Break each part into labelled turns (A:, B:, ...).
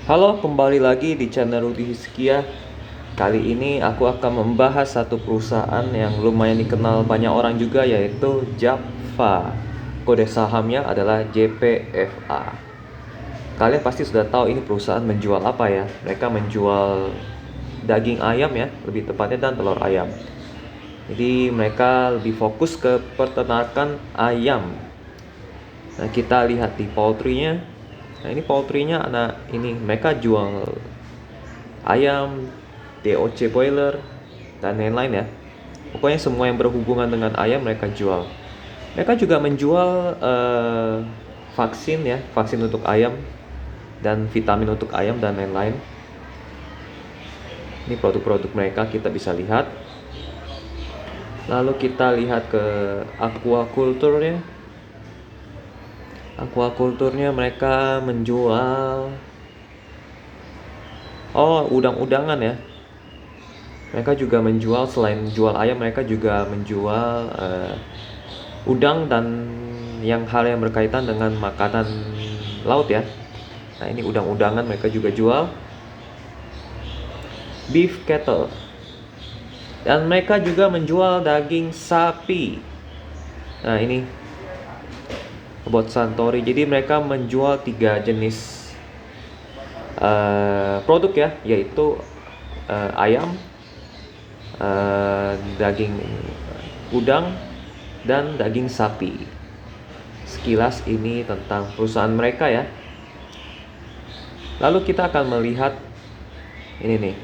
A: Halo, kembali lagi di channel Rudi Hizkia. Kali ini aku akan membahas satu perusahaan yang lumayan dikenal banyak orang juga, yaitu Java. Kode sahamnya adalah JPFA. Kalian pasti sudah tahu ini perusahaan menjual apa ya. Mereka menjual daging ayam ya, lebih tepatnya, dan telur ayam. Jadi mereka lebih fokus ke peternakan ayam. Nah, kita lihat di poultry-nya. Nah, ini poultry-nya ini mereka jual ayam, DOC boiler, dan lain-lain ya. Pokoknya semua yang berhubungan dengan ayam mereka jual. Mereka juga menjual vaksin ya, vaksin untuk ayam dan vitamin untuk ayam dan lain-lain. Ini produk-produk mereka kita bisa lihat. Lalu kita lihat ke aquaculture-nya. Aquaculture-nya mereka menjual udang-udangan ya. Mereka juga menjual, selain jual ayam, mereka juga menjual udang dan hal yang berkaitan dengan makanan laut ya. Nah, ini udang-udangan mereka juga jual. Beef cattle. Dan mereka juga menjual daging sapi. Nah, ini Robot Santori. Jadi mereka menjual 3 jenis produk ya, yaitu ayam, daging udang, dan daging sapi. Sekilas ini tentang perusahaan mereka ya. Lalu kita akan melihat ini nih,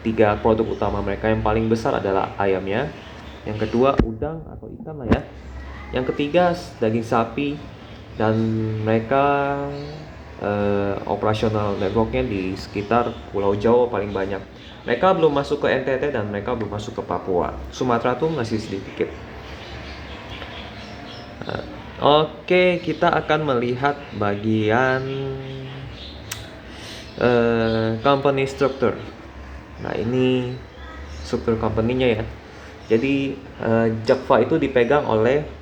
A: 3 produk utama mereka. Yang paling besar adalah ayamnya, yang kedua udang atau ikan lah ya, yang ketiga daging sapi. Dan mereka operasional networknya di sekitar Pulau Jawa paling banyak. Mereka belum masuk ke NTT dan mereka belum masuk ke Papua. Sumatera tuh masih sedikit. Oke, kita akan melihat bagian company structure. Nah, ini struktur company-nya ya. Jadi Java itu dipegang oleh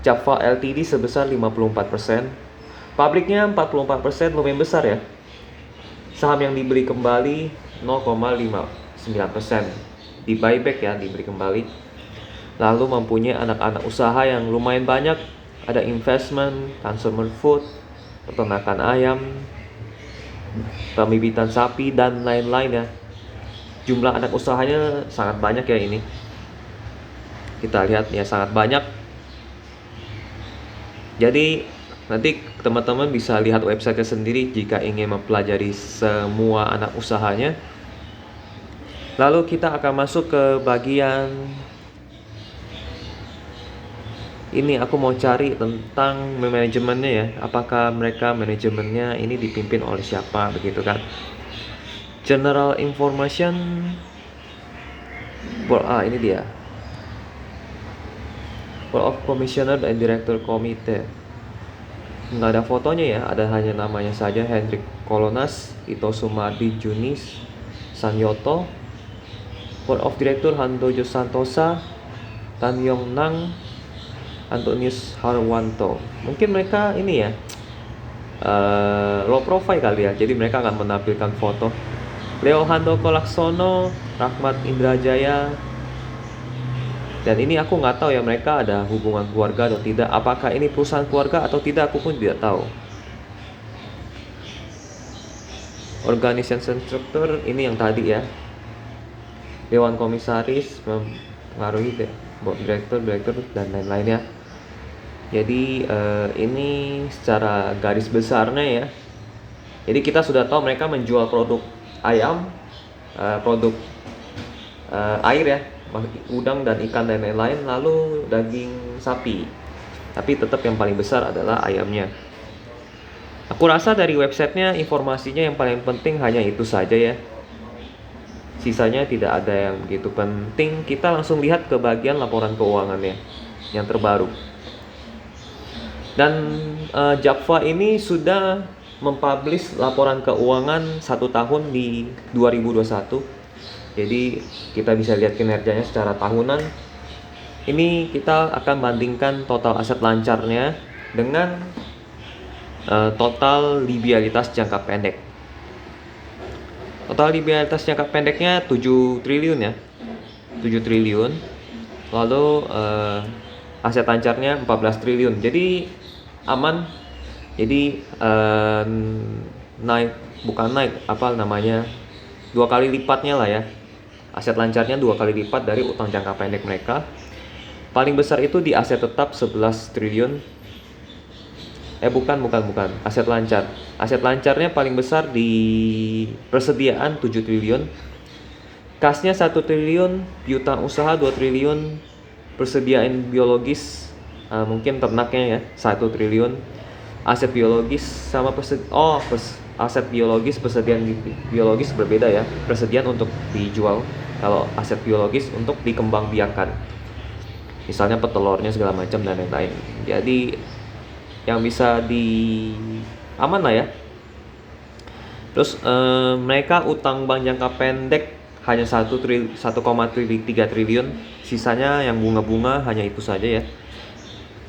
A: Java Ltd sebesar 54%. Pabriknya 44%, lumayan besar ya. Saham yang dibeli kembali 0,59%. Di buyback ya, dibeli kembali. Lalu mempunyai anak-anak usaha yang lumayan banyak. Ada investment, consumer food, peternakan ayam, pembibitan sapi, dan lain-lain ya. Jumlah anak usahanya sangat banyak ya ini. Kita lihat ya, sangat banyak. Jadi nanti teman-teman bisa lihat website sendiri jika ingin mempelajari semua anak usahanya. Lalu kita akan masuk ke bagian ini. Aku mau cari tentang manajemennya ya. Apakah mereka manajemennya ini dipimpin oleh siapa, begitu kan? General information. Ini dia. Board of Commissioner dan Director Committee. Nggak ada fotonya ya, ada hanya namanya saja. Hendrik Kolonas, Ito Sumardi Junis Sanyoto. Board of Director Handojo Santosa, Tan Yong Nang, Antonius Harwanto. Mungkin mereka ini ya, low profile kali ya, jadi mereka akan menampilkan foto. Leo Handoko Laksono, Rahmat Indrajaya. Dan ini aku nggak tahu ya, mereka ada hubungan keluarga atau tidak. Apakah ini perusahaan keluarga atau tidak, aku pun tidak tahu. Organization structure ini yang tadi ya. Dewan komisaris mempengaruhi board director, dan lain-lain ya. Jadi ini secara garis besarnya ya. Jadi kita sudah tahu mereka menjual produk ayam, produk air ya, udang dan ikan dan lain-lain, lalu daging sapi. Tapi tetap yang paling besar adalah ayamnya. Aku rasa dari websitenya informasinya yang paling penting hanya itu saja ya. Sisanya tidak ada yang begitu penting. Kita langsung lihat ke bagian laporan keuangannya yang terbaru. Dan Java ini sudah mempublish laporan keuangan 1 tahun di 2021. Jadi kita bisa lihat kinerjanya secara tahunan. Ini kita akan bandingkan total aset lancarnya dengan total liabilitas jangka pendek. Total likuiditas jangka pendeknya 7 triliun ya. 7 triliun. Lalu aset lancarnya 14 triliun. Jadi aman. Jadi bukan naik, apa namanya? 2 kali lipatnya lah ya. Aset lancarnya 2 kali lipat dari utang jangka pendek mereka. Paling besar itu di aset tetap 11 triliun. Bukan. Aset lancar. Aset lancarnya paling besar di persediaan 7 triliun. Kasnya 1 triliun, piutang usaha 2 triliun, persediaan biologis mungkin ternaknya ya 1 triliun. Aset biologis sama aset biologis, persediaan biologis berbeda ya. Persediaan untuk dijual. Kalau aset biologis untuk dikembangbiakan. Misalnya petelurnya segala macam dan lain-lain. Jadi yang bisa aman lah ya. Terus mereka utang bank jangka pendek hanya 1,3 triliun. Sisanya yang bunga-bunga hanya itu saja ya.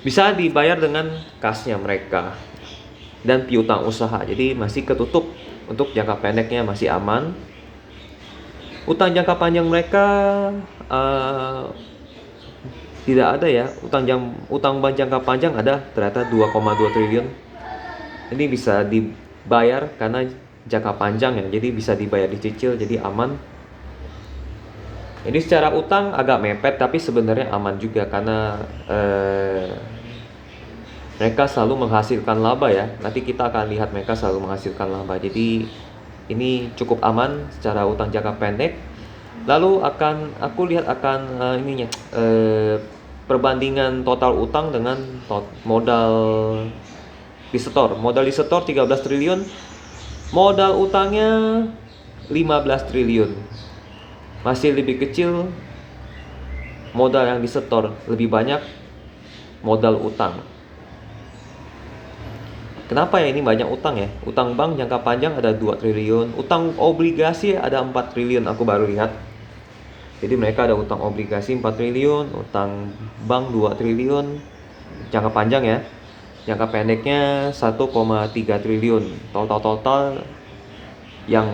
A: Bisa dibayar dengan kasnya mereka dan piutang usaha. Jadi masih ketutup, untuk jangka pendeknya masih aman. Utang jangka panjang mereka tidak ada ya. Utang bank jangka panjang ada ternyata 2,2 triliun. Ini bisa dibayar karena jangka panjang ya. Jadi bisa dibayar dicicil, jadi aman. Ini secara utang agak mepet tapi sebenarnya aman juga karena mereka selalu menghasilkan laba ya. Nanti kita akan lihat mereka selalu menghasilkan laba. Jadi ini cukup aman secara utang jangka pendek. Lalu aku lihat perbandingan total utang dengan modal disetor. Modal disetor 13 triliun, modal utangnya 15 triliun. Masih lebih kecil modal yang disetor, lebih banyak modal utang. Kenapa ya ini banyak utang ya? Utang bank jangka panjang ada 2 triliun, utang obligasi ada 4 triliun, aku baru lihat. Jadi mereka ada utang obligasi 4 triliun, utang bank 2 triliun, jangka panjang ya. Jangka pendeknya 1,3 triliun. Total yang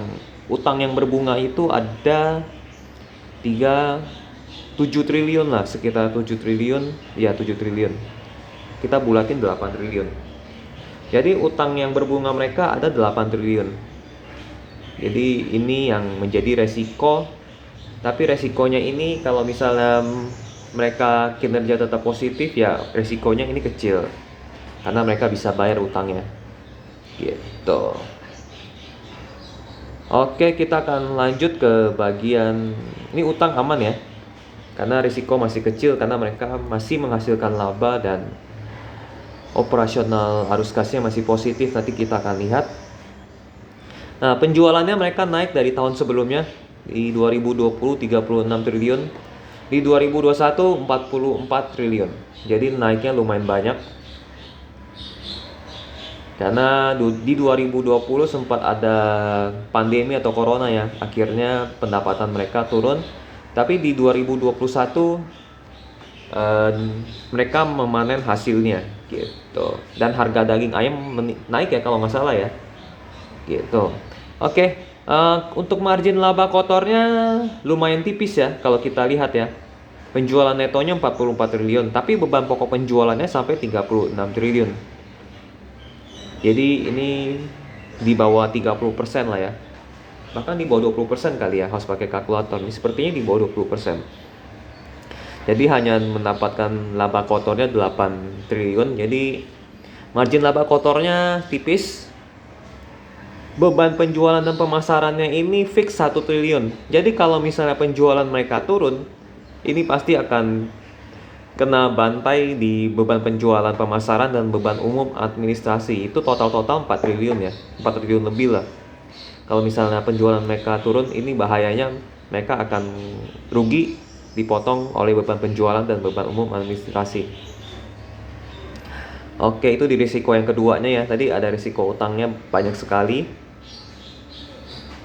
A: utang yang berbunga itu ada 7 triliun lah, sekitar 7 triliun. Ya 7 triliun. Kita bulatin 8 triliun. Jadi utang yang berbunga mereka ada 8 triliun. Jadi ini yang menjadi resiko. Tapi resikonya ini kalau misalnya mereka kinerja tetap positif ya resikonya ini kecil. Karena mereka bisa bayar utangnya. Gitu. Oke, kita akan lanjut ke bagian ini utang aman ya. Karena risiko masih kecil karena mereka masih menghasilkan laba dan operasional arus kasnya masih positif. Nanti kita akan lihat. Nah, penjualannya mereka naik dari tahun sebelumnya. Di 2020 36 triliun, di 2021 44 triliun. Jadi naiknya lumayan banyak. Karena di 2020 sempat ada pandemi atau corona ya. Akhirnya pendapatan mereka turun. Tapi di 2021 mereka memanen hasilnya gitu. Dan harga daging ayam naik ya kalau nggak salah ya. Gitu. Oke. Untuk margin laba kotornya lumayan tipis ya kalau kita lihat ya. Penjualan netonya 44 triliun, tapi beban pokok penjualannya sampai 36 triliun. Jadi ini di bawah 30% lah ya. Bahkan di bawah 20% kali ya, harus pakai kalkulator. Ini sepertinya di bawah 20%. Jadi hanya mendapatkan laba kotornya 8 triliun. Jadi margin laba kotornya tipis. Beban penjualan dan pemasarannya ini fix 1 triliun. Jadi kalau misalnya penjualan mereka turun, ini pasti akan kena bantai di beban penjualan, pemasaran, dan beban umum administrasi. Itu total 4 triliun ya, 4 triliun lebih lah. Kalau misalnya penjualan mereka turun, ini bahayanya mereka akan rugi, dipotong oleh beban penjualan dan beban umum administrasi. Oke, itu di risiko yang keduanya ya. Tadi ada risiko utangnya banyak sekali.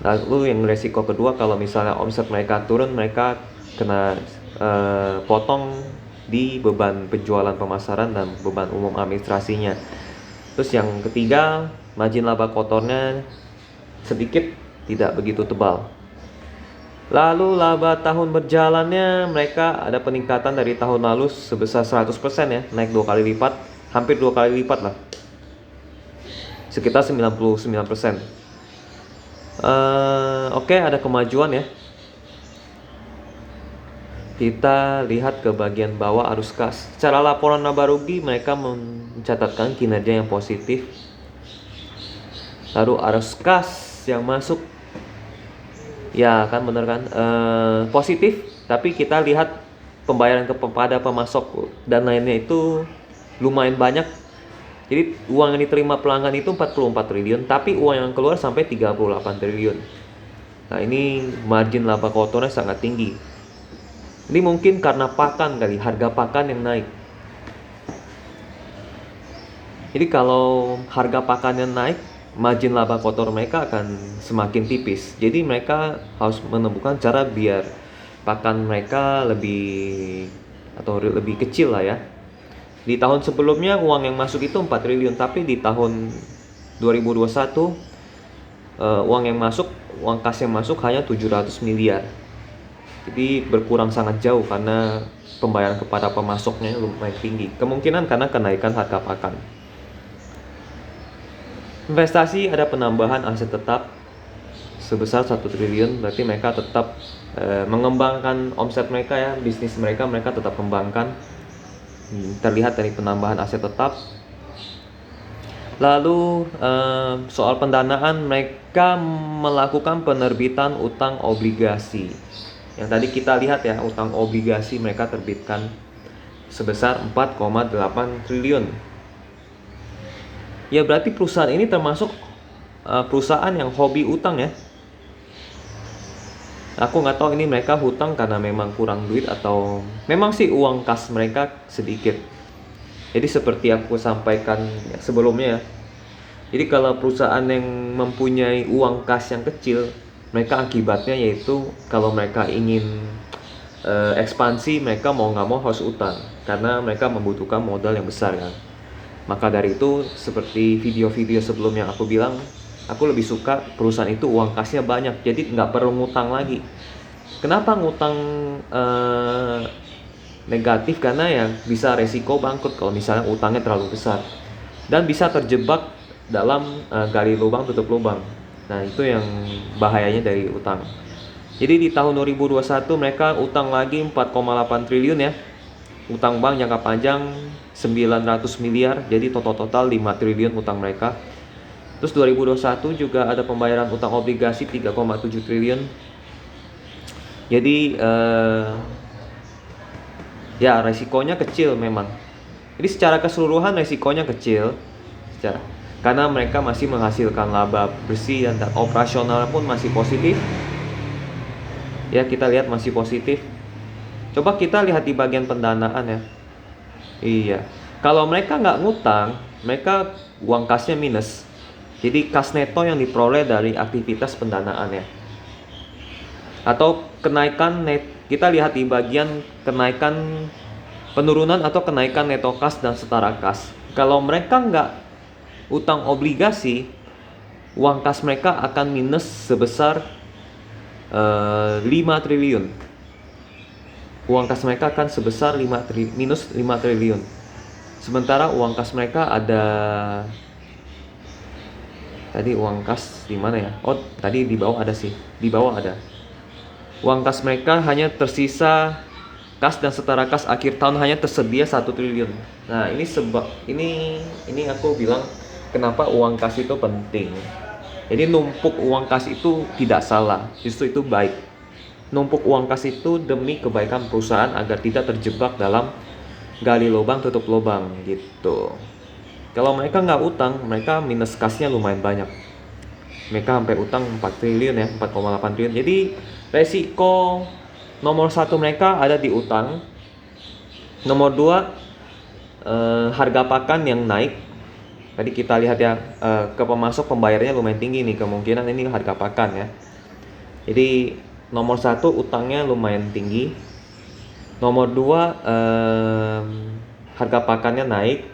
A: Lalu yang risiko kedua, kalau misalnya omset mereka turun, mereka kena potong di beban penjualan, pemasaran, dan beban umum administrasinya. Terus yang ketiga, margin laba kotornya sedikit tidak begitu tebal. Lalu laba tahun berjalannya mereka ada peningkatan dari tahun lalu sebesar 100% ya, naik 2 kali lipat, hampir 2 kali lipat lah. Sekitar 99%. Oke, ada kemajuan ya. Kita lihat ke bagian bawah arus kas. Secara laporan laba rugi mereka mencatatkan kinerja yang positif. Lalu arus kas yang masuk, ya kan bener kan, positif, tapi kita lihat pembayaran kepada pemasok dan lainnya itu lumayan banyak. Jadi uang yang diterima pelanggan itu 44 triliun, tapi uang yang keluar sampai 38 triliun. Nah, ini margin laba kotornya sangat tinggi. Ini mungkin karena pakan kali, harga pakan yang naik. Jadi kalau harga pakannya naik, margin laba kotor mereka akan semakin tipis. Jadi mereka harus menemukan cara biar pakan mereka lebih kecil lah ya. Di tahun sebelumnya uang yang masuk itu 4 triliun, tapi di tahun 2021 uang kas yang masuk hanya 700 miliar. Jadi berkurang sangat jauh karena pembayaran kepada pemasoknya lumayan tinggi. Kemungkinan karena kenaikan harga pakan. Investasi ada penambahan aset tetap sebesar 1 triliun, berarti mereka tetap mengembangkan omset mereka ya, bisnis mereka tetap kembangkan. Terlihat dari penambahan aset tetap. Lalu soal pendanaan, mereka melakukan penerbitan utang obligasi. Yang tadi kita lihat ya, utang obligasi mereka terbitkan sebesar 4,8 triliun. Ya berarti perusahaan ini termasuk perusahaan yang hobi utang ya. Aku nggak tahu ini mereka hutang karena memang kurang duit atau memang sih uang kas mereka sedikit. Jadi seperti aku sampaikan sebelumnya ya. Jadi kalau perusahaan yang mempunyai uang kas yang kecil, mereka akibatnya yaitu kalau mereka ingin ekspansi, mereka mau nggak mau harus utang karena mereka membutuhkan modal yang besar kan. Maka dari itu, seperti video-video sebelumnya aku bilang, aku lebih suka perusahaan itu uang kasnya banyak, jadi nggak perlu ngutang lagi. Kenapa ngutang negatif? Karena ya bisa resiko bangkrut kalau misalnya utangnya terlalu besar, dan bisa terjebak dalam gali lubang tutup lubang. Nah, itu yang bahayanya dari utang. Jadi di tahun 2021 mereka utang lagi 4,8 triliun ya. Utang bank jangka panjang 900 miliar, jadi total 5 triliun utang mereka. Terus 2021 juga ada pembayaran utang obligasi 3,7 triliun. Jadi ya resikonya kecil memang. Jadi secara keseluruhan resikonya kecil karena mereka masih menghasilkan laba bersih dan operasional pun masih positif. Ya, kita lihat masih positif. Coba kita lihat di bagian pendanaan ya. Iya, kalau mereka nggak ngutang, mereka uang kasnya minus. Jadi kas neto yang diperoleh dari aktivitas pendanaan ya. Atau kenaikan net, kita lihat di bagian kenaikan, penurunan atau kenaikan neto kas dan setara kas. Kalau mereka nggak utang obligasi, uang kas mereka akan minus sebesar 5 triliun. Uang kas mereka akan sebesar minus 5 triliun. Sementara uang kas mereka ada, tadi uang kas di mana ya? Oh, tadi di bawah ada sih. Di bawah ada. Uang kas mereka hanya tersisa, kas dan setara kas akhir tahun hanya tersedia 1 triliun. Nah, ini aku bilang kenapa uang kas itu penting. Jadi numpuk uang kas itu tidak salah, justru itu baik. Numpuk uang kas itu demi kebaikan perusahaan agar tidak terjebak dalam gali lubang tutup lubang gitu. Kalau mereka nggak utang, mereka minus kasnya lumayan banyak. Mereka sampai utang 4 triliun ya, 4,8 triliun. Jadi resiko nomor 1 mereka ada di utang. Nomor 2 harga pakan yang naik. Tadi kita lihat ya, ke pemasok pembayarannya lumayan tinggi nih, kemungkinan ini harga pakan ya. Jadi nomor 1 utangnya lumayan tinggi. Nomor 2 harga pakannya naik.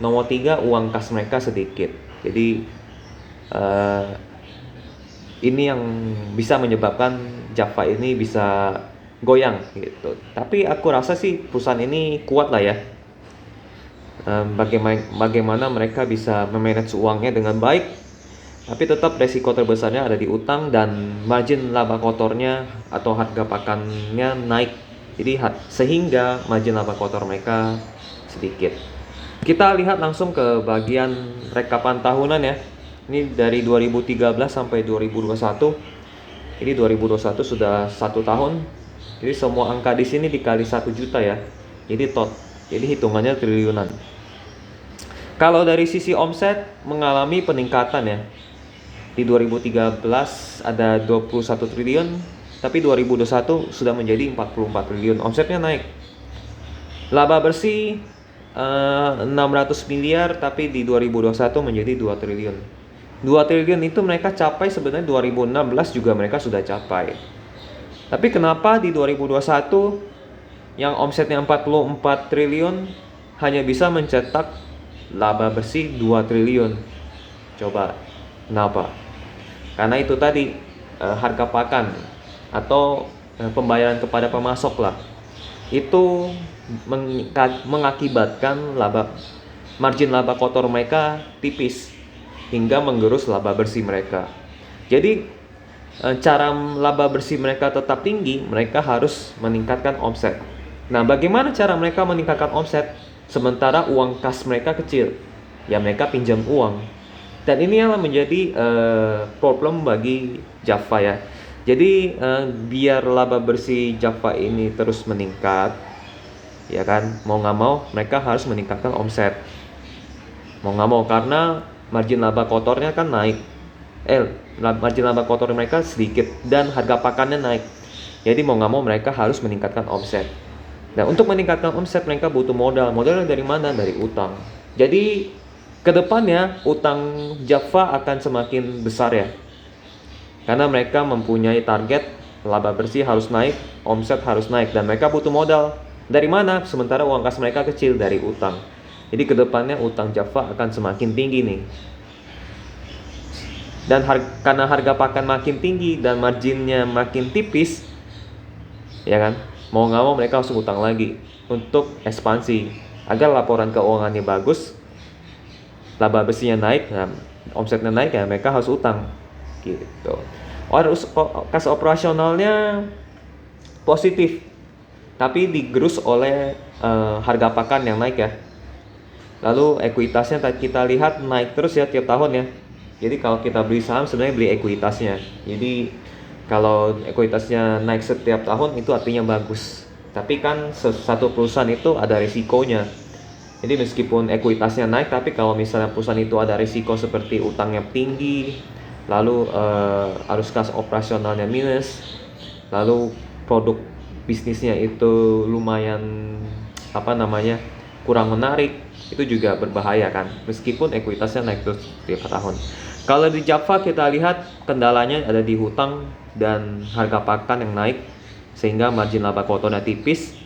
A: Nomor 3 uang kas mereka sedikit. Jadi ini yang bisa menyebabkan Java ini bisa goyang gitu. Tapi aku rasa sih perusahaan ini kuat lah ya. Bagaimana mereka bisa memanage uangnya dengan baik, tapi tetap resiko terbesarnya ada di utang dan margin laba kotornya atau harga pakannya naik. Jadi sehingga margin laba kotor mereka sedikit. Kita lihat langsung ke bagian rekapan tahunan ya. Ini dari 2013 sampai 2021. Ini 2021 sudah 1 tahun. Jadi semua angka di sini dikali 1 juta ya. Jadi hitungannya triliunan. Kalau dari sisi omset mengalami peningkatan ya. Di 2013 ada 21 triliun, tapi 2021 sudah menjadi 44 triliun. Omsetnya naik. Laba bersih 600 miliar, tapi di 2021 menjadi 2 triliun. 2 triliun itu mereka capai sebenarnya 2016 juga mereka sudah capai. Tapi kenapa di 2021 yang omsetnya 44 triliun hanya bisa mencetak laba bersih 2 triliun? Coba, kenapa? Karena itu tadi harga pakan atau pembayaran kepada pemasok lah. Itu mengakibatkan margin laba kotor mereka tipis hingga menggerus laba bersih mereka. Jadi cara laba bersih mereka tetap tinggi, mereka harus meningkatkan omset. Nah, bagaimana cara mereka meningkatkan omset sementara uang kas mereka kecil? Ya, mereka pinjam uang. Dan ini yang menjadi problem bagi Java ya. Jadi biar laba bersih Java ini terus meningkat, ya kan, mau nggak mau mereka harus meningkatkan omset. Mau nggak mau, karena margin laba kotornya kan naik. Margin laba kotor mereka sedikit dan harga pakannya naik. Jadi mau nggak mau mereka harus meningkatkan omset. Nah, untuk meningkatkan omset mereka butuh modal. Modalnya dari mana? Dari utang. Jadi kedepannya utang Java akan semakin besar ya. Karena mereka mempunyai target laba bersih harus naik, omset harus naik, dan mereka butuh modal. Dari mana? Sementara uang kas mereka kecil, dari utang. Jadi kedepannya utang Java akan semakin tinggi nih. Dan karena harga pakan makin tinggi dan marginnya makin tipis, ya kan, mau nggak mau mereka harus utang lagi untuk ekspansi agar laporan keuangannya bagus, laba bersihnya naik, nah, omsetnya naik, ya mereka harus utang gitu. Kas operasionalnya positif, tapi digerus oleh harga pakan yang naik ya. Lalu ekuitasnya kita lihat naik terus ya tiap tahun ya. Jadi kalau kita beli saham sebenarnya beli ekuitasnya. Jadi kalau ekuitasnya naik setiap tahun itu artinya bagus. Tapi kan satu perusahaan itu ada risikonya. Jadi meskipun ekuitasnya naik, tapi kalau misalnya perusahaan itu ada risiko seperti utangnya tinggi, lalu arus kas operasionalnya minus, lalu produk bisnisnya itu lumayan kurang menarik, itu juga berbahaya kan, meskipun ekuitasnya naik terus tiap tahun. Kalau di Java kita lihat kendalanya ada di hutang dan harga pakan yang naik, sehingga margin laba kotornya tipis,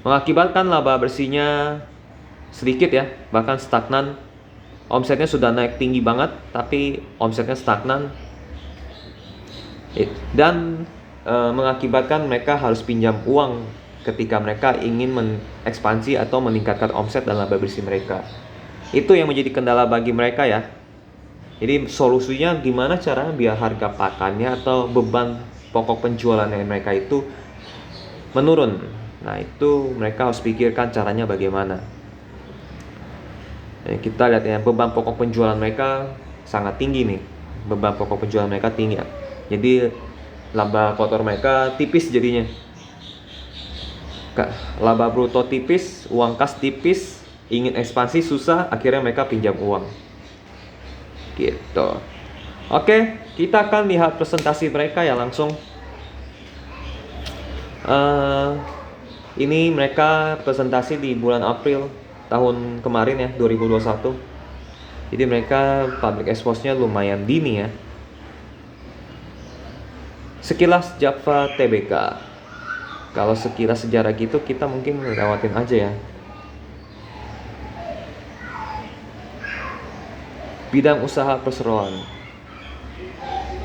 A: mengakibatkan laba bersihnya sedikit ya, bahkan stagnan. Omsetnya sudah naik tinggi banget, tapi omsetnya stagnan, dan mengakibatkan mereka harus pinjam uang ketika mereka ingin mengekspansi atau meningkatkan omset dan laba bersih mereka. Itu yang menjadi kendala bagi mereka ya. Jadi solusinya gimana caranya biar harga pakannya atau beban pokok penjualan mereka itu menurun. Nah, itu mereka harus pikirkan caranya bagaimana. Kita lihat ya, beban pokok penjualan mereka sangat tinggi nih. Beban pokok penjualan mereka tinggi ya. Jadi laba kotor mereka tipis jadinya. Laba bruto tipis, uang kas tipis, ingin ekspansi susah, akhirnya mereka pinjam uang. Gitu. Oke, kita akan lihat presentasi mereka ya langsung. Ini mereka presentasi di bulan April tahun kemarin ya, 2021. Jadi mereka public expose-nya lumayan dini ya. Sekilas Java Tbk. Kalau sekilas sejarah gitu kita mungkin lewatin aja ya. Bidang usaha perseroan.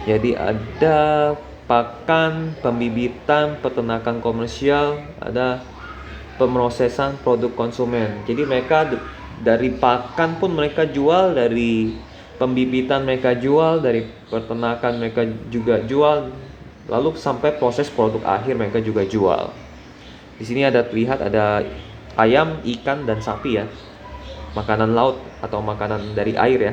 A: Jadi ada pakan, pembibitan, peternakan komersial, ada pemrosesan produk konsumen. Jadi mereka dari pakan pun mereka jual, dari pembibitan mereka jual, dari peternakan mereka juga jual, lalu sampai proses produk akhir mereka juga jual. Di sini ada terlihat ada ayam, ikan, dan sapi ya. Makanan laut atau makanan dari air ya.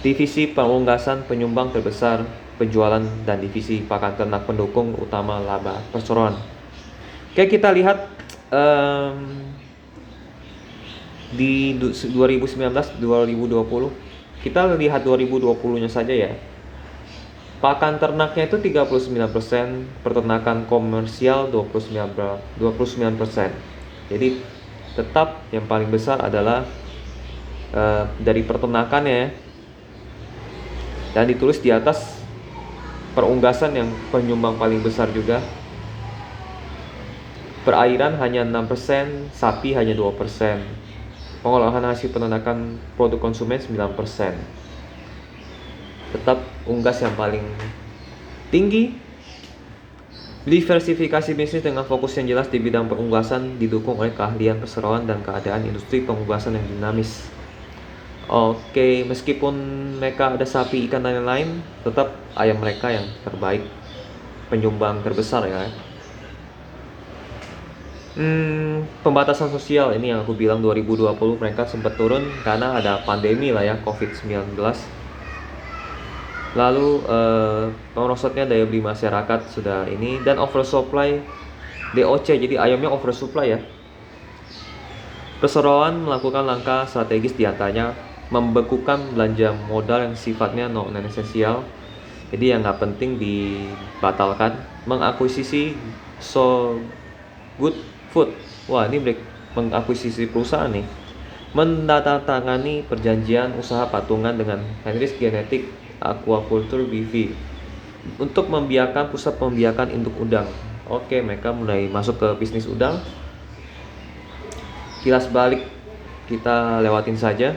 A: Divisi pengunggasan penyumbang terbesar penjualan dan divisi pakan ternak pendukung utama laba perseroan. Oke, kita lihat di 2019-2020. Kita lihat 2020-nya saja ya. Pakan ternaknya itu 39%, peternakan komersial 29%. Jadi tetap yang paling besar adalah dari peternakannya ya. Dan ditulis di atas perunggasan yang penyumbang paling besar juga. Perairan hanya 6%, sapi hanya 2%. Pengolahan hasil peternakan produk konsumen 9%. Tetap unggas yang paling tinggi. Diversifikasi bisnis dengan fokus yang jelas di bidang pengunggasan didukung oleh keahlian perseroan dan keadaan industri pengunggasan yang dinamis. Oke, meskipun mereka ada sapi, ikan, dan lain-lain, tetap ayam mereka yang terbaik, penyumbang terbesar ya. Pembatasan sosial ini yang aku bilang 2020 mereka sempat turun karena ada pandemi lah ya, COVID-19. Lalu merosotnya daya beli masyarakat sudah ini, dan oversupply DOC, jadi ayamnya oversupply ya. Perseroan melakukan langkah strategis diantaranya membekukan belanja modal yang sifatnya non-esensial, jadi yang nggak penting dibatalkan. Mengakuisisi So Good Food, wah ini mengakuisisi perusahaan nih. Menandatangani perjanjian usaha patungan dengan Henrys Genetic Aquaculture BV untuk membiarkan pusat pembiakan induk udang. Oke, mereka mulai masuk ke bisnis udang. Kilas balik kita lewatin saja.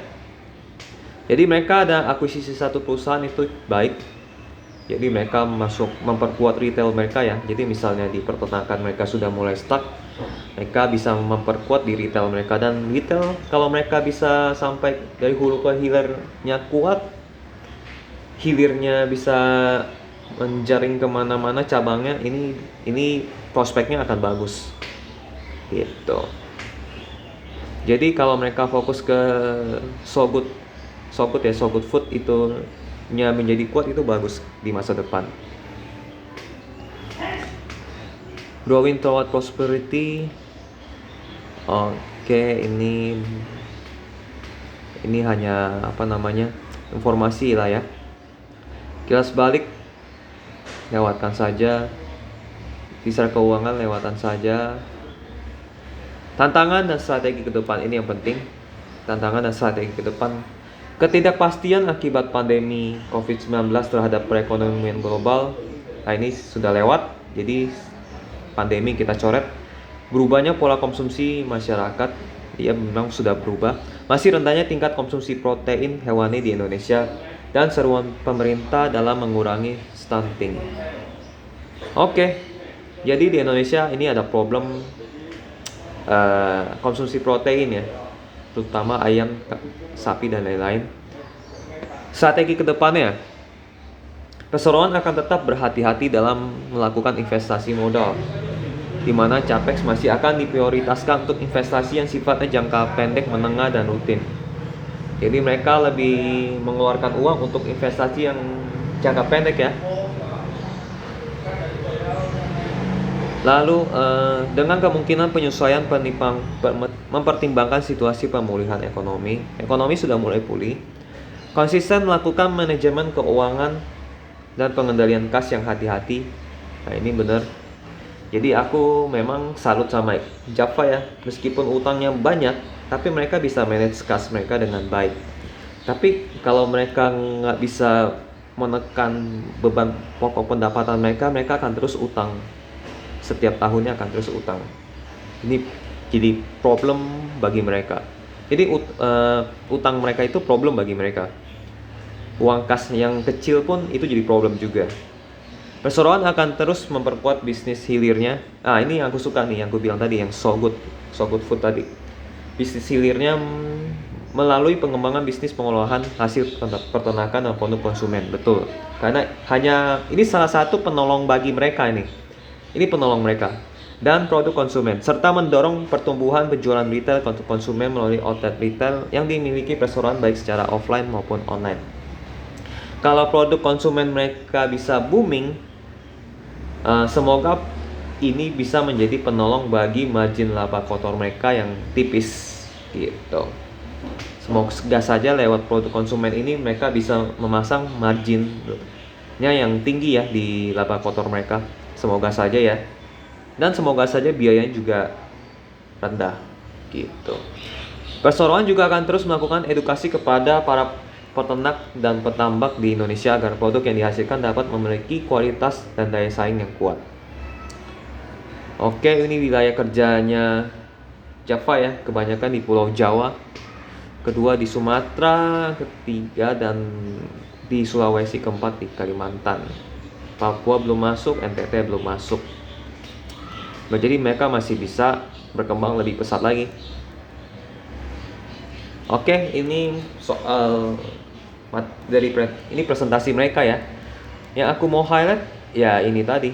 A: Jadi mereka ada akuisisi satu perusahaan itu baik. Jadi mereka masuk memperkuat retail mereka ya. Jadi misalnya di peternakan mereka sudah mulai stuck, mereka bisa memperkuat di retail mereka. Dan retail kalau mereka bisa sampai dari hulu ke hilirnya kuat, hilirnya bisa menjaring kemana-mana cabangnya, ini prospeknya akan bagus gitu. Jadi kalau mereka fokus ke So Good Food itu menjadi kuat, itu bagus di masa depan. Growing toward prosperity. Oke, ini hanya informasi lah ya. Kilas balik lewatkan saja. Kisar keuangan lewatkan saja. Tantangan dan strategi ke depan, ini yang penting. Tantangan dan strategi ke depan. Ketidakpastian akibat pandemi COVID-19 terhadap perekonomian global. Nah, ini sudah lewat, jadi pandemi kita coret. Berubahnya pola konsumsi masyarakat, ya memang sudah berubah. Masih rendahnya tingkat konsumsi protein hewani di Indonesia dan seruan pemerintah dalam mengurangi stunting. Oke, jadi di Indonesia ini ada problem konsumsi protein ya, terutama ayam, sapi, dan lain-lain. Strategi kedepannya, perseroan akan tetap berhati-hati dalam melakukan investasi modal, di mana Capex masih akan diprioritaskan untuk investasi yang sifatnya jangka pendek, menengah, dan rutin. Jadi mereka lebih mengeluarkan uang untuk investasi yang jangka pendek ya. Lalu dengan kemungkinan penyesuaian mempertimbangkan situasi pemulihan ekonomi. Ekonomi sudah mulai pulih. Konsisten melakukan manajemen keuangan dan pengendalian kas yang hati-hati. Nah, ini benar. Jadi aku memang salut sama Java ya. Meskipun utangnya banyak, tapi mereka bisa manage kas mereka dengan baik. Tapi kalau mereka nggak bisa menekan beban pokok pendapatan mereka akan terus utang. Setiap tahunnya akan terus utang. Ini jadi problem bagi mereka. Jadi utang mereka itu problem bagi mereka. uang kas yang kecil pun itu jadi problem juga. Perseroan akan terus memperkuat bisnis hilirnya. Ini yang aku suka nih, yang aku bilang tadi, yang so good food tadi. Bisnis hilirnya melalui pengembangan bisnis pengolahan hasil peternakan dan produk konsumen. Betul. Karena ini salah satu penolong bagi mereka ini. Ini penolong mereka. Dan produk konsumen, serta mendorong pertumbuhan penjualan retail untuk konsumen melalui outlet retail yang dimiliki perseroan baik secara offline maupun online. Kalau produk konsumen mereka bisa booming, semoga ini bisa menjadi penolong bagi margin laba kotor mereka yang tipis gitu. Semoga saja lewat produk konsumen ini mereka bisa memasang marginnya yang tinggi ya di laba kotor mereka. Semoga saja ya. Dan semoga saja biayanya juga rendah gitu. Perseroan juga akan terus melakukan edukasi kepada para peternak dan petambak di Indonesia agar produk yang dihasilkan dapat memiliki kualitas dan daya saing yang kuat. Oke, ini wilayah kerjanya Java ya, kebanyakan di Pulau Jawa, kedua di Sumatera, ketiga dan di Sulawesi, keempat di Kalimantan. Papua belum masuk, NTT belum masuk. Jadi mereka masih bisa berkembang lebih pesat lagi. Oke, ini soal ini presentasi mereka ya. Yang aku mau highlight ya ini tadi.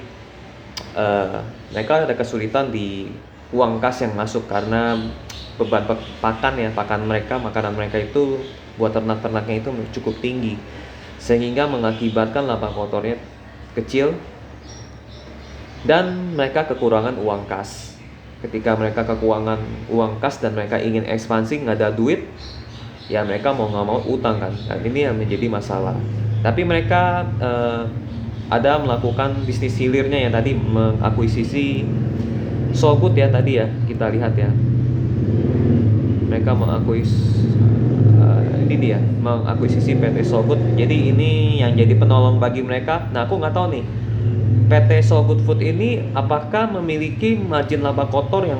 A: Mereka ada kesulitan di uang kas yang masuk karena beban makanan mereka itu buat ternak-ternaknya itu cukup tinggi, sehingga mengakibatkan laba kotornya kecil dan mereka kekurangan uang kas. Ketika mereka kekurangan uang kas dan mereka ingin ekspansi, nggak ada duit, ya mereka mau nggak mau utang kan. Dan ini yang menjadi masalah. Tapi mereka ada melakukan bisnis hilirnya yang tadi mengakuisisi So Good ya tadi ya, kita lihat ya. Mereka mengakuisisi PT So Good. Jadi ini yang jadi penolong bagi mereka. Nah, aku nggak tahu nih, PT So Good Food ini apakah memiliki margin laba kotor yang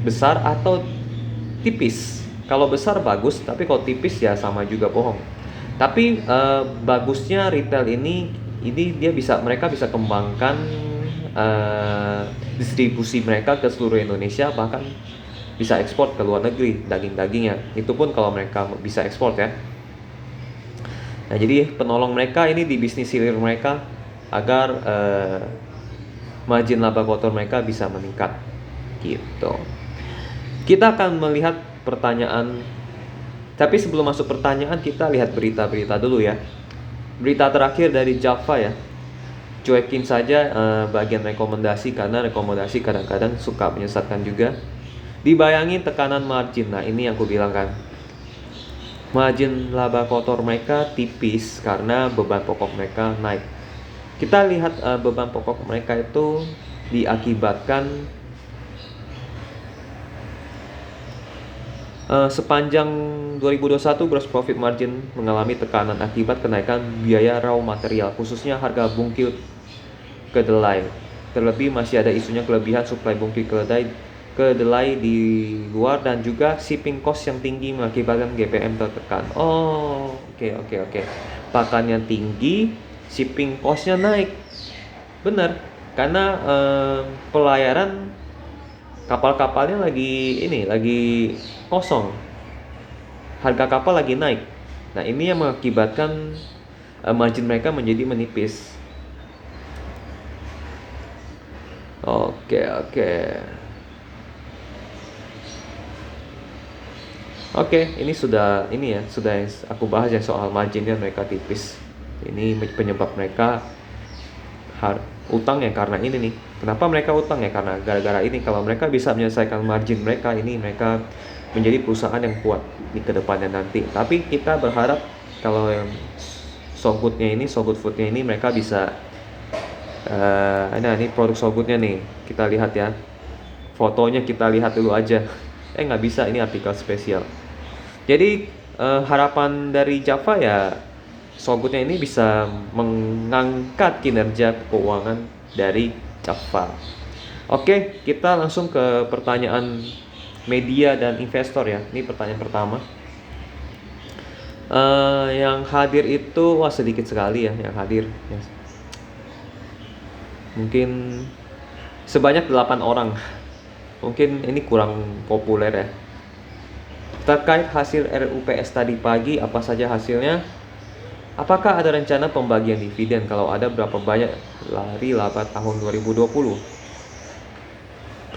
A: besar atau tipis? Kalau besar bagus, tapi kalau tipis ya sama juga bohong. Tapi bagusnya retail ini mereka bisa kembangkan distribusi mereka ke seluruh Indonesia, bahkan bisa ekspor ke luar negeri daging-dagingnya. Itu pun kalau mereka bisa ekspor ya. Nah, jadi penolong mereka ini di bisnis hilir mereka agar margin laba kotor mereka bisa meningkat gitu. Kita akan melihat pertanyaan, tapi sebelum masuk pertanyaan kita lihat berita-berita dulu ya. Berita terakhir dari Java ya. Cuekin saja bagian rekomendasi, karena rekomendasi kadang-kadang suka menyesatkan juga. Dibayangin tekanan margin. Nah, ini yang aku bilang kan, margin laba kotor mereka tipis karena beban pokok mereka naik. Kita lihat beban pokok mereka itu diakibatkan sepanjang 2021 gross profit margin mengalami tekanan akibat kenaikan biaya raw material, khususnya harga bungkil kedelai. Terlebih masih ada isunya kelebihan suplai bungkil kedelai di luar dan juga shipping cost yang tinggi mengakibatkan GPM tertekan. Oke. Pakannya tinggi, shipping cost-nya naik. Benar, karena pelayaran kapal-kapalnya lagi kosong. Harga kapal lagi naik. Nah, ini yang mengakibatkan margin mereka menjadi menipis. Oke, ini sudah yang aku bahas ya soal marginnya mereka tipis. Ini penyebab mereka utang ya karena ini nih. Kenapa mereka utang ya? Karena gara-gara ini. Kalau mereka bisa menyelesaikan margin mereka ini, mereka menjadi perusahaan yang kuat di kedepannya nanti. Tapi kita berharap kalau yang So Good Foodnya ini mereka bisa ini produk So Good-nya nih. Kita lihat ya. Fotonya kita lihat dulu aja. Nggak bisa, ini artikel spesial. Jadi harapan dari Java ya, So Good-nya ini bisa mengangkat kinerja keuangan dari Java. Oke, kita langsung ke pertanyaan media dan investor ya. Ini pertanyaan pertama. Yang hadir itu sedikit sekali ya yang hadir. Mungkin sebanyak 8 orang. Mungkin ini kurang populer ya. Terkait hasil RUPS tadi pagi, apa saja hasilnya? Apakah ada rencana pembagian dividen? Kalau ada, berapa banyak dari laba tahun 2020?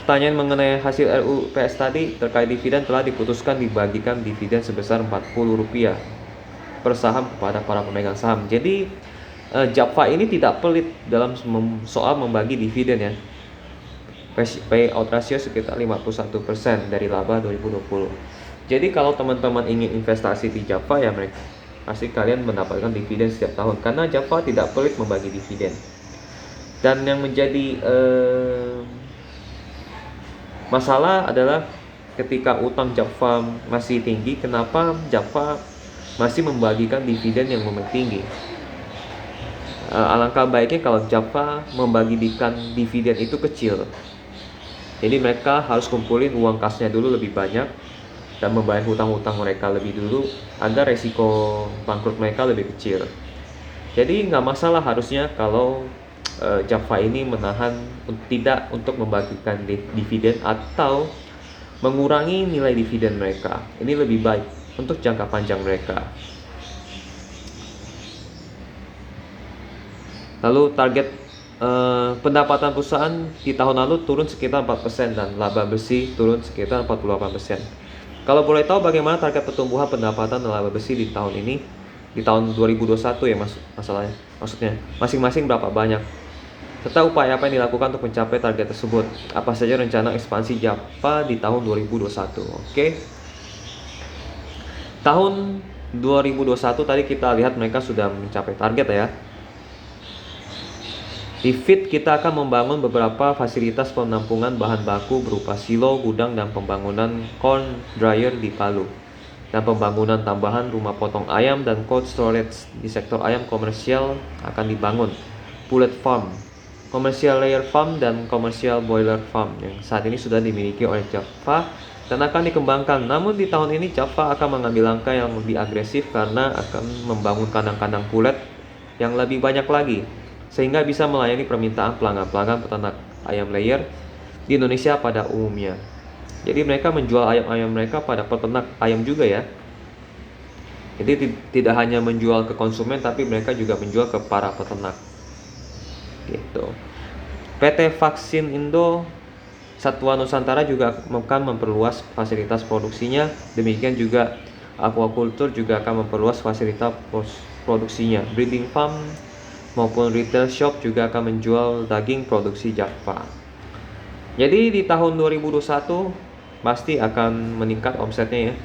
A: Pertanyaan mengenai hasil RUPS tadi terkait dividen, telah diputuskan dibagikan dividen sebesar Rp40 per saham kepada para pemegang saham. Jadi Japfa ini tidak pelit dalam soal membagi dividen ya. Payout ratio sekitar 51% dari laba 2020. Jadi kalau teman-teman ingin investasi di Japfa ya, mereka pasti kalian mendapatkan dividen setiap tahun, karena Japfa tidak pelit membagi dividen. Dan yang menjadi masalah adalah ketika utang Japfa masih tinggi, kenapa Japfa masih membagikan dividen yang lumayan tinggi? Alangkah baiknya kalau Japfa membagikan dividen itu kecil. Jadi mereka harus kumpulin uang kasnya dulu lebih banyak dan membayar hutang-hutang mereka lebih dulu agar resiko bangkrut mereka lebih kecil. Jadi nggak masalah harusnya kalau Japfa ini menahan tidak untuk membagikan dividen atau mengurangi nilai dividen mereka. Ini lebih baik untuk jangka panjang mereka. Lalu target pendapatan perusahaan di tahun lalu turun sekitar 4% dan laba bersih turun sekitar 48%. Kalau boleh tahu bagaimana target pertumbuhan pendapatan dan laba bersih di tahun ini, di tahun 2021 ya maksudnya masing-masing berapa banyak, serta upaya apa yang dilakukan untuk mencapai target tersebut. Apa saja rencana ekspansi Japfa di tahun 2021. Oke. Tahun 2021 tadi kita lihat mereka sudah mencapai target ya. Di FIT kita akan membangun beberapa fasilitas penampungan bahan baku berupa silo, gudang, dan pembangunan corn dryer di Palu. Dan pembangunan tambahan rumah potong ayam dan cold storage di sektor ayam komersial akan dibangun. Pullet farm, commercial layer farm, dan commercial boiler farm yang saat ini sudah dimiliki oleh Japfa dan akan dikembangkan. Namun di tahun ini Japfa akan mengambil langkah yang lebih agresif karena akan membangun kandang-kandang pullet yang lebih banyak lagi, sehingga bisa melayani permintaan pelanggan-pelanggan peternak ayam layer di Indonesia pada umumnya. Jadi mereka menjual ayam-ayam mereka pada peternak ayam juga ya. Jadi tidak hanya menjual ke konsumen, tapi mereka juga menjual ke para peternak. Gitu. PT Vaksin Indo Satwa Nusantara juga akan memperluas fasilitas produksinya. Demikian juga aquaculture juga akan memperluas fasilitas produksinya. Breeding farm maupun retail shop juga akan menjual daging produksi Japfa. Jadi di tahun 2021 pasti akan meningkat omsetnya ya.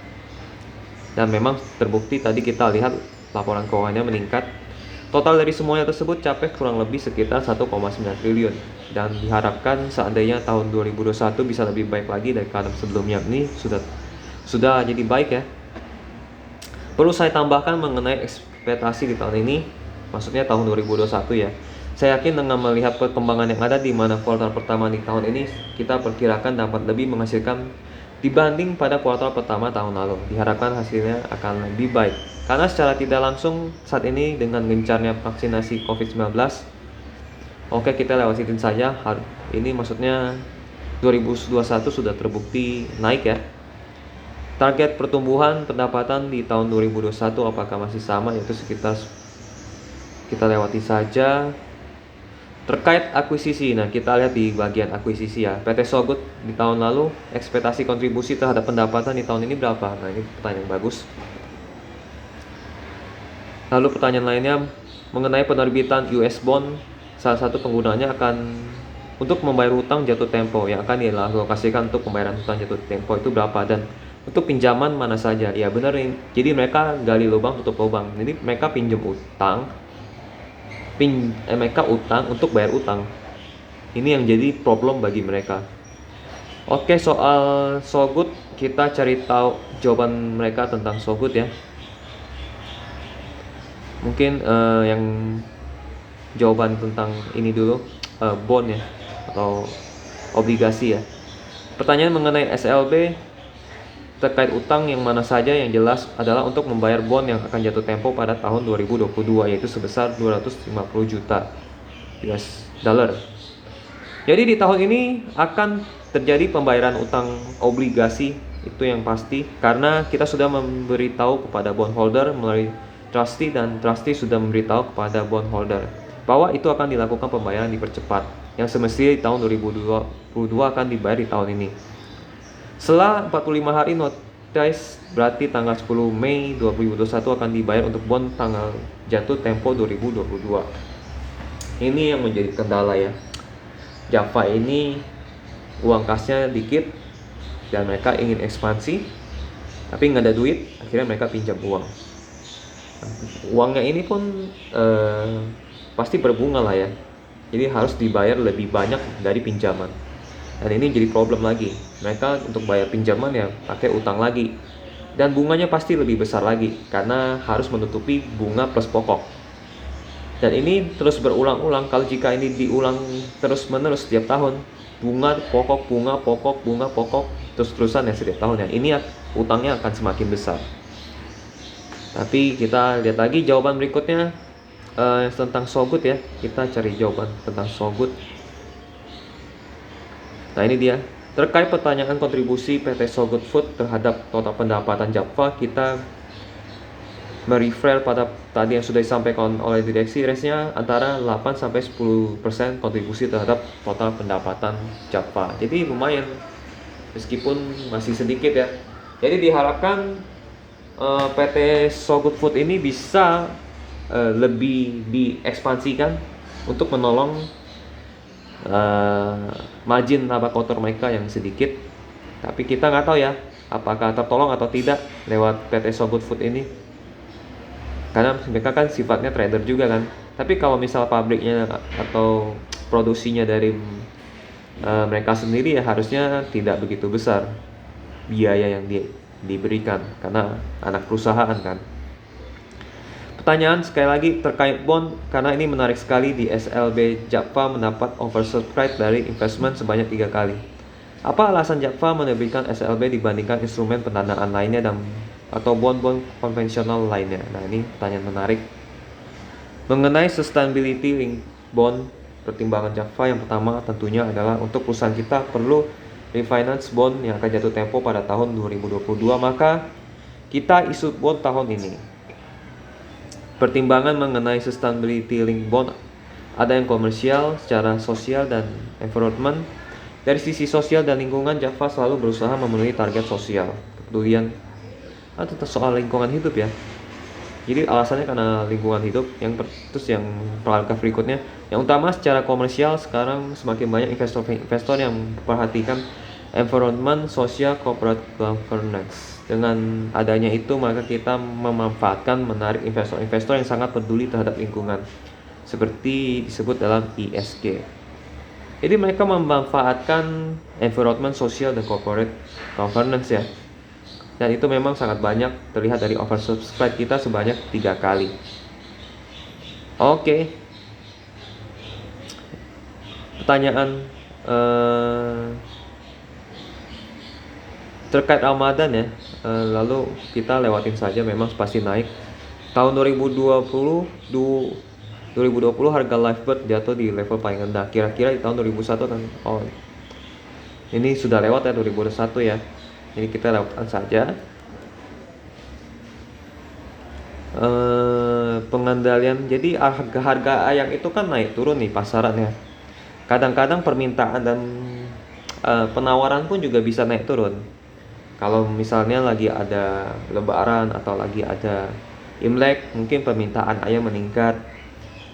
A: Dan memang terbukti tadi kita lihat laporan keuangannya meningkat. Total dari semuanya tersebut capai kurang lebih sekitar 1,9 triliun. Dan diharapkan seandainya tahun 2021 bisa lebih baik lagi dari tahun sebelumnya. Ini sudah jadi baik ya. Perlu saya tambahkan mengenai ekspektasi di tahun ini, maksudnya tahun 2021 ya. Saya yakin dengan melihat perkembangan yang ada di mana kuartal pertama di tahun ini kita perkirakan dapat lebih menghasilkan dibanding pada kuartal pertama tahun lalu. Diharapkan hasilnya akan lebih baik. Karena secara tidak langsung saat ini dengan gencarnya vaksinasi COVID-19, oke kita lewatin saja. Ini maksudnya 2021 sudah terbukti naik ya. Target pertumbuhan pendapatan di tahun 2021 apakah masih sama, yaitu sekitar, kita lewati saja. Terkait akuisisi, nah kita lihat di bagian akuisisi ya. PT Sogut di tahun lalu ekspektasi kontribusi terhadap pendapatan di tahun ini berapa? Nah ini pertanyaan bagus. Lalu pertanyaan lainnya mengenai penerbitan US bond, salah satu penggunanya akan untuk membayar hutang jatuh tempo yang akan dialokasikan untuk pembayaran hutang jatuh tempo itu berapa, dan untuk pinjaman mana saja. Ya benar nih. Jadi mereka gali lubang tutup lubang. Jadi mereka pinjam utang, mereka utang untuk bayar utang. Ini yang jadi problem bagi mereka. Oke, soal Sogut kita cari tahu jawaban mereka tentang Sogut ya. Mungkin yang jawaban tentang ini dulu, bond ya atau obligasi ya. Pertanyaan mengenai SLB, terkait utang yang mana saja yang jelas adalah untuk membayar bond yang akan jatuh tempo pada tahun 2022, yaitu sebesar 250 juta US dollar. Jadi di tahun ini akan terjadi pembayaran utang obligasi, itu yang pasti, karena kita sudah memberitahu kepada bondholder melalui trustee, dan trustee sudah memberitahu kepada bondholder bahwa itu akan dilakukan pembayaran dipercepat, yang semestinya di tahun 2022 akan dibayar di tahun ini. Setelah 45 hari notice, berarti tanggal 10 Mei 2021 akan dibayar untuk bond tanggal jatuh tempo 2022. Ini yang menjadi kendala ya. Java ini uang kasnya dikit dan mereka ingin ekspansi, tapi nggak ada duit, akhirnya mereka pinjam uang. Uangnya ini pun pasti berbunga lah ya. Jadi harus dibayar lebih banyak dari pinjaman. Dan ini jadi problem lagi. Mereka untuk bayar pinjaman ya pakai utang lagi. Dan bunganya pasti lebih besar lagi karena harus menutupi bunga plus pokok. Dan ini terus berulang-ulang. Kalau jika ini diulang terus-menerus setiap tahun, bunga pokok, terus-terusan ya setiap tahun ya. Ini utangnya akan semakin besar. Tapi kita lihat lagi jawaban berikutnya tentang So Good ya. Kita cari jawaban tentang So Good. Nah ini dia, terkait pertanyaan kontribusi PT So Good Food terhadap total pendapatan Java, kita merefer pada tadi yang sudah disampaikan oleh direksi, range-nya antara 8-10% kontribusi terhadap total pendapatan Java. Jadi lumayan, meskipun masih sedikit ya. Jadi diharapkan PT So Good Food ini bisa lebih diekspansikan untuk menolong margin laba kotor mereka yang sedikit. Tapi kita nggak tahu ya apakah tertolong atau tidak lewat PT So Good Food ini, karena mereka kan sifatnya trader juga kan. Tapi kalau misal pabriknya atau produksinya dari mereka sendiri ya harusnya tidak begitu besar biaya yang diberikan karena anak perusahaan kan. Pertanyaan sekali lagi terkait bond, karena ini menarik sekali. Di SLB Java mendapat oversubscribe dari investment sebanyak 3 kali. Apa alasan Java menerbitkan SLB dibandingkan instrumen pendanaan lainnya atau bond-bond konvensional lainnya? Nah ini pertanyaan menarik. Mengenai sustainability link bond, pertimbangan Java yang pertama tentunya adalah untuk perusahaan kita perlu refinance bond yang akan jatuh tempo pada tahun 2022, maka kita isu bond tahun ini. Pertimbangan mengenai sustainability link bond ada yang komersial, secara sosial dan environment. Dari sisi sosial dan lingkungan, Java selalu berusaha memenuhi target sosial, kepedulian atau soal lingkungan hidup ya. Jadi alasannya karena lingkungan hidup. Terus yang paragraf berikutnya, yang utama secara komersial, sekarang semakin banyak investor yang memperhatikan environment, social, corporate governance. Dengan adanya itu, maka kita memanfaatkan menarik investor-investor yang sangat peduli terhadap lingkungan, seperti disebut dalam ESG. Jadi mereka memanfaatkan environment, social, dan corporate governance ya. Dan itu memang sangat banyak, terlihat dari oversubscribe kita sebanyak 3 kali. Oke. Pertanyaan terkait Ramadan ya. Lalu kita lewatin saja, memang pasti naik. Tahun 2020 harga Livebird jatuh di level paling rendah. Kira-kira di tahun 2001 kan. Oh. Ini sudah lewat ya 2021 ya. Ini kita lewatkan saja. Pengendalian. Jadi harga ayam itu kan naik turun nih pasarannya. Kadang-kadang permintaan dan penawaran pun juga bisa naik turun. Kalau misalnya lagi ada lebaran atau lagi ada Imlek, mungkin permintaan ayam meningkat.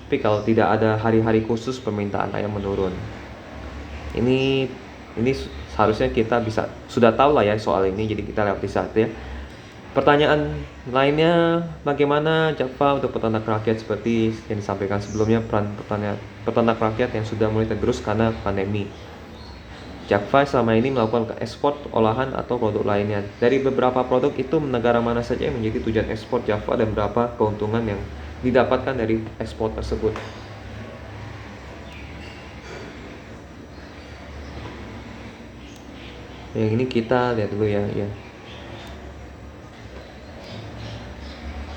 A: Tapi kalau tidak ada hari-hari khusus, permintaan ayam menurun. Ini seharusnya kita sudah tahu lah ya soal ini, jadi kita lewati saja ya. Pertanyaan lainnya, bagaimana Java untuk peternak rakyat? Seperti yang disampaikan sebelumnya, peran peternak rakyat yang sudah mulai tergerus karena pandemi. Java selama ini melakukan ekspor olahan atau produk lainnya. Dari beberapa produk itu, negara mana saja yang menjadi tujuan ekspor Java dan berapa keuntungan yang didapatkan dari ekspor tersebut? Yang ini kita lihat dulu ya.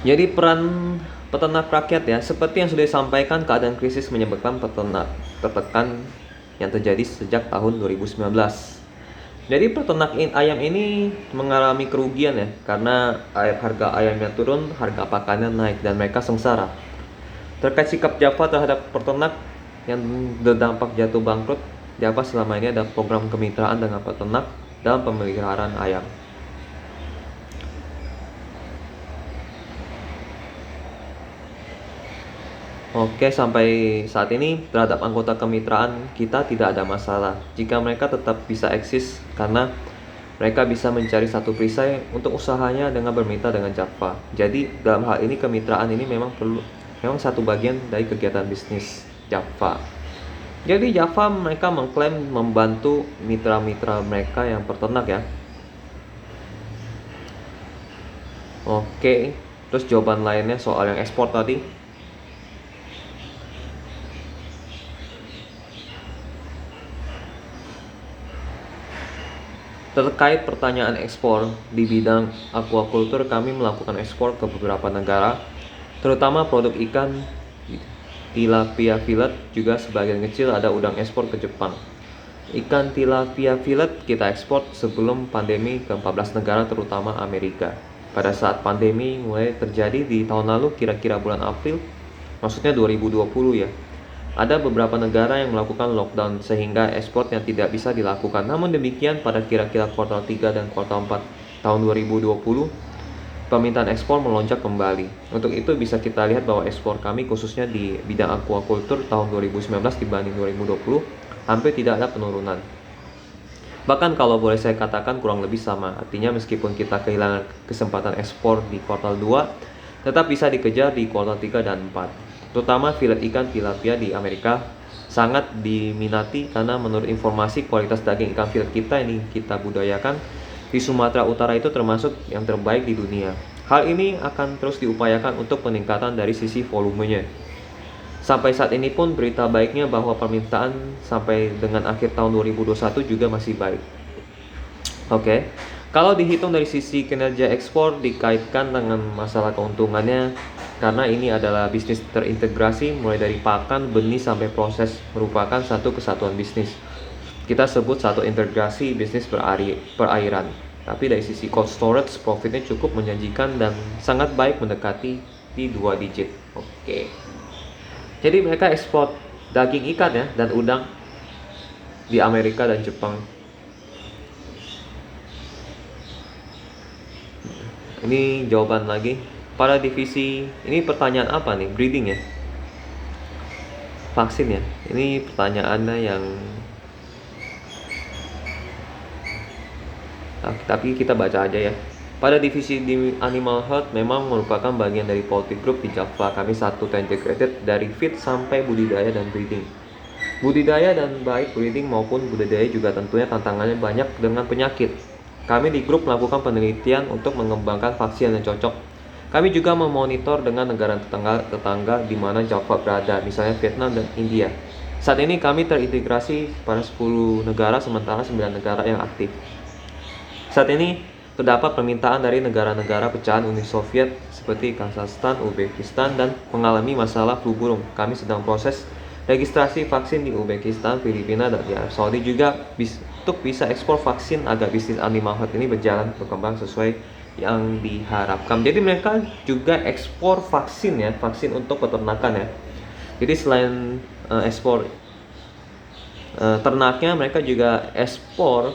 A: Jadi peran peternak rakyat ya, seperti yang sudah disampaikan, keadaan krisis menyebabkan peternak tertekan yang terjadi sejak tahun 2019. Jadi peternak ayam ini mengalami kerugian ya, karena harga ayamnya turun, harga pakannya naik, dan mereka sengsara. Terkait sikap Java terhadap peternak yang berdampak jatuh bangkrut, Java selama ini ada program kemitraan dengan peternak dalam pemeliharaan ayam. Oke, sampai saat ini terhadap anggota kemitraan kita tidak ada masalah jika mereka tetap bisa eksis karena mereka bisa mencari satu perisai untuk usahanya dengan bermitra dengan Java. Jadi dalam hal ini kemitraan ini memang satu bagian dari kegiatan bisnis Java. Jadi Java mereka mengklaim membantu mitra-mitra mereka yang peternak ya. Oke, terus jawaban lainnya soal yang ekspor tadi. Terkait pertanyaan ekspor, di bidang aquaculture kami melakukan ekspor ke beberapa negara, terutama produk ikan tilapia fillet, juga sebagian kecil ada udang ekspor ke Jepang. Ikan tilapia fillet kita ekspor sebelum pandemi ke 14 negara terutama Amerika. Pada saat pandemi mulai terjadi di tahun lalu kira-kira bulan April, maksudnya 2020 ya, ada beberapa negara yang melakukan lockdown sehingga ekspor yang tidak bisa dilakukan. Namun demikian pada kira-kira kuartal 3 dan kuartal 4 tahun 2020, permintaan ekspor melonjak kembali. Untuk itu bisa kita lihat bahwa ekspor kami khususnya di bidang aquaculture tahun 2019 dibanding 2020 hampir tidak ada penurunan. Bahkan kalau boleh saya katakan kurang lebih sama. Artinya meskipun kita kehilangan kesempatan ekspor di kuartal 2, tetap bisa dikejar di kuartal 3 dan 4. Terutama filet ikan tilapia di Amerika sangat diminati karena menurut informasi kualitas daging ikan filet kita ini kita budayakan di Sumatera Utara itu termasuk yang terbaik di dunia. Hal ini akan terus diupayakan untuk peningkatan dari sisi volumenya. Sampai saat ini pun berita baiknya bahwa permintaan sampai dengan akhir tahun 2021 juga masih baik. Oke. Kalau dihitung dari sisi kinerja ekspor dikaitkan dengan masalah keuntungannya, karena ini adalah bisnis terintegrasi mulai dari pakan, benih sampai proses merupakan satu kesatuan bisnis. Kita sebut satu integrasi bisnis perairan. Tapi dari sisi cold storage, profitnya cukup menjanjikan dan sangat baik mendekati di 2 digit. Oke. Jadi mereka ekspor daging ikan ya dan udang di Amerika dan Jepang. Ini jawaban lagi. Pada divisi, ini pertanyaan apa nih? Breeding ya? Vaksin ya? Ini pertanyaannya yang tapi kita baca aja ya. Pada divisi di Animal Health memang merupakan bagian dari Poultry Group di Java. Kami satu integrated dari feed sampai budidaya dan breeding. Budidaya dan baik breeding maupun budidaya juga tentunya tantangannya banyak dengan penyakit. Kami di grup melakukan penelitian untuk mengembangkan vaksin yang cocok. Kami juga memonitor dengan negara tetangga di mana Java berada, misalnya Vietnam dan India. Saat ini kami terintegrasi pada 10 negara sementara 9 negara yang aktif. Saat ini terdapat permintaan dari negara-negara pecahan Uni Soviet seperti Kazakhstan, Uzbekistan, dan mengalami masalah flu burung. Kami sedang proses registrasi vaksin di Uzbekistan, Filipina, dan di Arab Saudi juga untuk bisa ekspor vaksin agar bisnis animal health ini berkembang sesuai yang diharapkan. Jadi mereka juga ekspor vaksin ya, vaksin untuk peternakan ya. Jadi selain ekspor ternaknya, mereka juga ekspor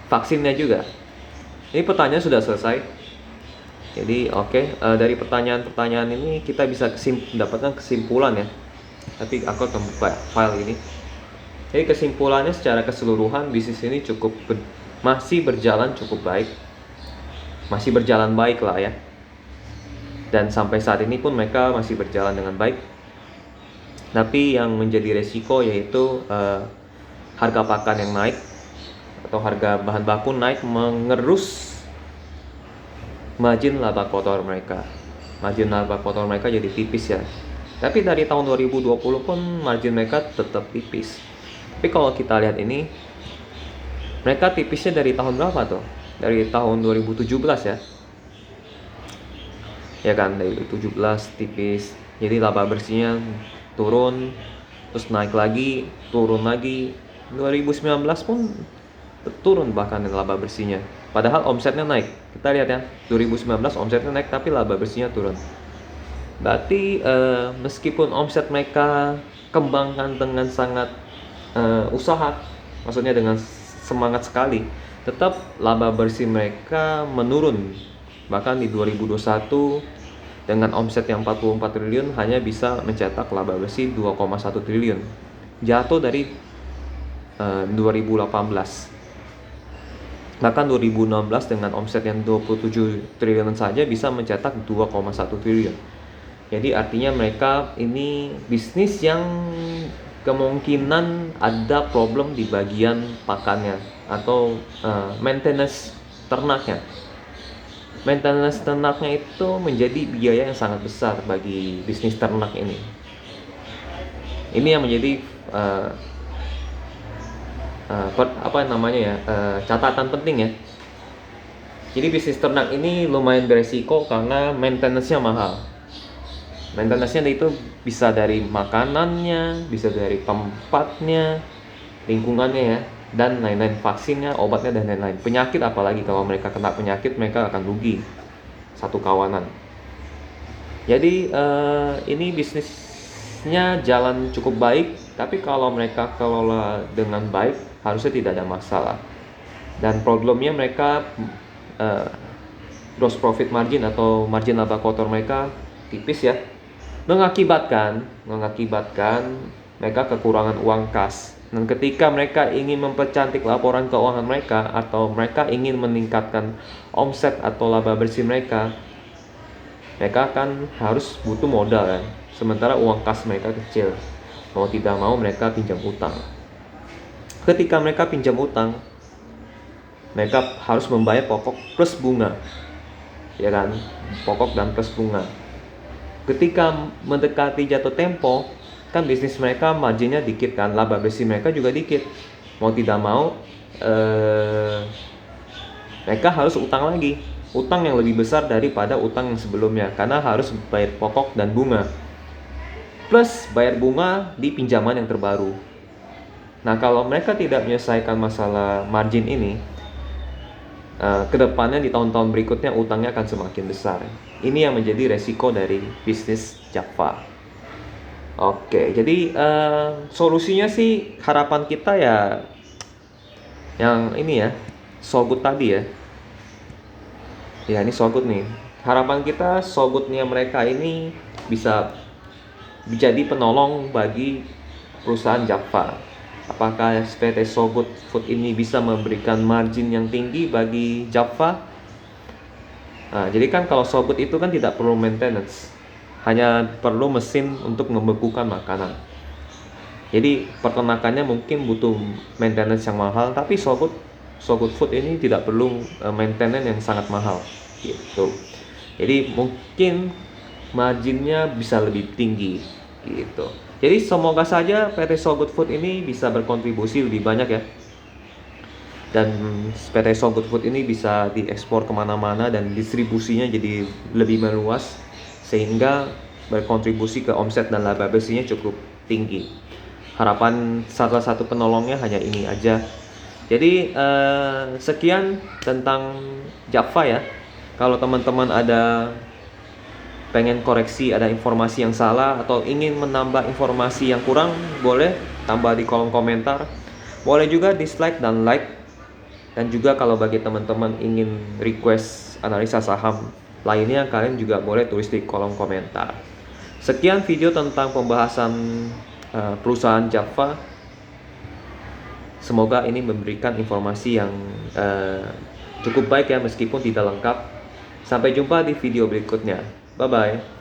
A: vaksinnya juga. Ini pertanyaan sudah selesai. Jadi dari pertanyaan-pertanyaan ini kita bisa mendapatkan kesimpulan ya. Tapi aku akan buka file ini. Jadi kesimpulannya secara keseluruhan bisnis ini masih berjalan cukup baik. Masih berjalan baik lah ya. Dan sampai saat ini pun mereka masih berjalan dengan baik. Tapi yang menjadi resiko yaitu harga pakan yang naik atau harga bahan baku naik mengerus margin laba kotor mereka. Margin laba kotor mereka jadi tipis ya. Tapi dari tahun 2020 pun margin mereka tetap tipis. Tapi kalau kita lihat ini, mereka tipisnya dari tahun berapa tuh? Dari tahun 2017 ya. ya kan, dari 17 tipis, jadi laba bersihnya turun, terus naik lagi, turun lagi. 2019 pun turun bahkan laba bersihnya, padahal omsetnya naik. Kita lihat ya, 2019 omsetnya naik tapi laba bersihnya turun. Berarti meskipun omset mereka kembangkan dengan sangat usaha, maksudnya dengan semangat sekali, tetap laba bersih mereka menurun. Bahkan di 2021 dengan omset yang 44 triliun hanya bisa mencetak laba bersih 2,1 triliun. Jatuh dari 2018. Bahkan 2016 dengan omset yang 27 triliun saja bisa mencetak 2,1 triliun. Jadi artinya mereka ini bisnis yang kemungkinan ada problem di bagian pakannya atau maintenance ternaknya. Maintenance ternaknya itu menjadi biaya yang sangat besar bagi bisnis ternak ini. Ini yang menjadi catatan penting ya. Jadi bisnis ternak ini lumayan beresiko karena maintenance-nya mahal. Maintenance-nya itu bisa dari makanannya, bisa dari tempatnya, lingkungannya ya, dan lain-lain, vaksinnya, obatnya, dan lain-lain. Penyakit apalagi, kalau mereka kena penyakit mereka akan rugi satu kawanan. Jadi ini bisnisnya jalan cukup baik, tapi kalau mereka kelola dengan baik harusnya tidak ada masalah. Dan problemnya mereka gross profit margin atau margin laba kotor mereka tipis ya, mengakibatkan mereka kekurangan uang kas. Dan ketika mereka ingin mempercantik laporan keuangan mereka atau mereka ingin meningkatkan omset atau laba bersih mereka akan harus butuh modal kan. Sementara uang kas mereka kecil. Mau tidak mau mereka pinjam utang. Ketika mereka pinjam utang, mereka harus membayar pokok plus bunga. Ya kan? Pokok dan plus bunga. Ketika mendekati jatuh tempo, kan bisnis mereka marginnya dikit kan, laba bersih mereka juga dikit. Mau tidak mau mereka harus utang lagi, utang yang lebih besar daripada utang yang sebelumnya, karena harus bayar pokok dan bunga plus bayar bunga di pinjaman yang terbaru. Nah, kalau mereka tidak menyelesaikan masalah margin ini, kedepannya di tahun-tahun berikutnya utangnya akan semakin besar. Ini yang menjadi resiko dari bisnis Japfa. Oke, jadi solusinya sih harapan kita ya yang ini ya, Sogut tadi ya. Ya, ini Sogut nih. Harapan kita Sogutnya mereka ini bisa menjadi penolong bagi perusahaan Japfa. Apakah PT Sogut Food ini bisa memberikan margin yang tinggi bagi Japfa? Nah, jadi kan kalau Sogut itu kan tidak perlu maintenance, hanya perlu mesin untuk membekukan makanan. Jadi peternakannya mungkin butuh maintenance yang mahal, tapi Sogut Food ini tidak perlu maintenance yang sangat mahal gitu. Jadi mungkin marginnya bisa lebih tinggi gitu. Jadi semoga saja PT Sogut Food ini bisa berkontribusi lebih banyak ya. Dan PT Sogut Food ini bisa diekspor kemana-mana dan distribusinya jadi lebih meluas, sehingga berkontribusi ke omset dan laba bersihnya cukup tinggi. Harapan salah satu penolongnya hanya ini aja. Jadi sekian tentang Japfa ya. Kalau teman-teman ada pengen koreksi, ada informasi yang salah atau ingin menambah informasi yang kurang, boleh tambah di kolom komentar. Boleh juga dislike dan like. Dan juga kalau bagi teman-teman ingin request analisa saham lainnya, kalian juga boleh tulis di kolom komentar. Sekian video tentang pembahasan perusahaan Japfa. Semoga ini memberikan informasi yang cukup baik ya, meskipun tidak lengkap. Sampai jumpa di video berikutnya. Bye-bye.